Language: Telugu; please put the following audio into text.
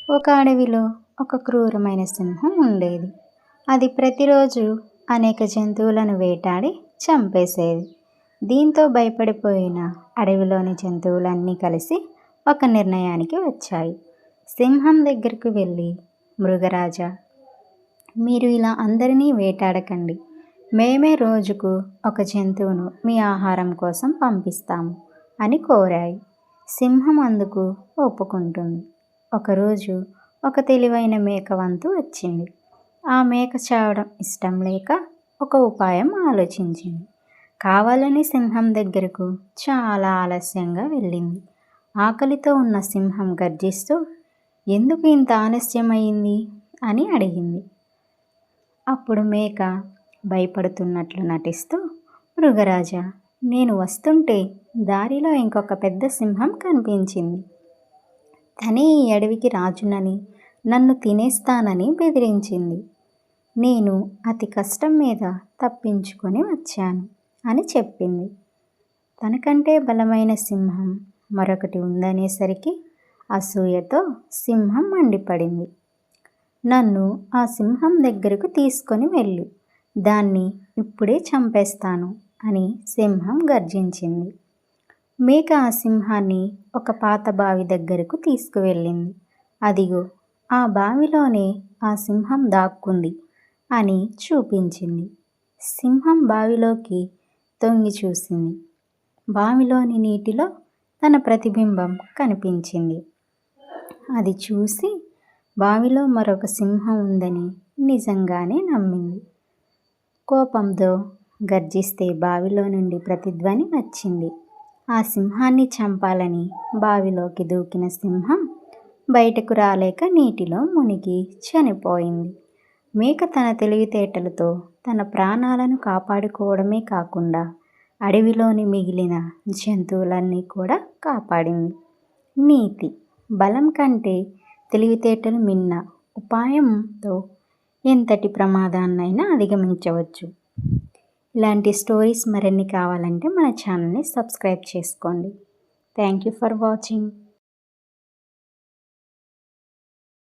ఒక అడవిలో ఒక క్రూరమైన సింహం ఉండేది. అది ప్రతిరోజు అనేక జంతువులను వేటాడి చంపేసేది. దీంతో భయపడిపోయిన అడవిలోని జంతువులన్నీ కలిసి ఒక నిర్ణయానికి వచ్చాయి. సింహం దగ్గరకు వెళ్ళి, మృగరాజా, మీరు ఇలా అందరినీ వేటాడకండి. మేమే రోజుకు ఒక జంతువును మీ ఆహారం కోసం పంపిస్తాము అని కోరాయి. సింహం అందుకు ఒప్పుకుంటుంది. ఒకరోజు ఒక తెలివైన మేక వంతు వచ్చింది. ఆ మేక చావడం ఇష్టం లేక ఒక ఉపాయం ఆలోచించింది. కావాలని సింహం దగ్గరకు చాలా ఆలస్యంగా వెళ్ళింది. ఆకలితో ఉన్న సింహం గర్జిస్తూ, ఎందుకు ఇంత ఆలస్యమైంది అని అడిగింది. అప్పుడు మేక భయపడుతున్నట్లు నటిస్తూ, మృగరాజా, నేను వస్తుంటే దారిలో ఇంకొక పెద్ద సింహం కనిపించింది. తనే ఈ అడవికి రాజునని, నన్ను తినేస్తానని బెదిరించింది. నేను అతి కష్టం మీద తప్పించుకొని వచ్చాను అని చెప్పింది. తనకంటే బలమైన సింహం మరొకటి ఉందనేసరికి అసూయతో సింహం మండిపడింది. నన్ను ఆ సింహం దగ్గరకు తీసుకొని వెళ్ళు, దాన్ని ఇప్పుడే చంపేస్తాను అని సింహం గర్జించింది. మేక ఆ సింహాన్ని ఒక పాత బావి దగ్గరకు తీసుకువెళ్ళింది. అదిగో, ఆ బావిలోనే ఆ సింహం దాక్కుంది అని చూపించింది. సింహం బావిలోకి తొంగి చూసింది. బావిలోని నీటిలో తన ప్రతిబింబం కనిపించింది. అది చూసి బావిలో మరొక సింహం ఉందని నిజంగానే నమ్మింది. కోపంతో గర్జిస్తే బావిలో నుండి ప్రతిధ్వని వచ్చింది. ఆ సింహాన్ని చంపాలని బావిలోకి దూకిన సింహం బయటకు రాలేక నీటిలో మునిగి చనిపోయింది. మేక తన తెలివితేటలతో తన ప్రాణాలను కాపాడుకోవడమే కాకుండా అడవిలోని మిగిలిన జంతువులన్నీ కూడా కాపాడింది. నీతి: బలం కంటే తెలివితేటలు మిన్న. ఉపాయంతో ఎంతటి ప్రమాదాన్నైనా అధిగమించవచ్చు. ఇలాంటి స్టోరీస్ మరిన్ని కావాలంటే మన ఛానల్ని సబ్స్క్రైబ్ చేసుకోండి. Thank you for watching.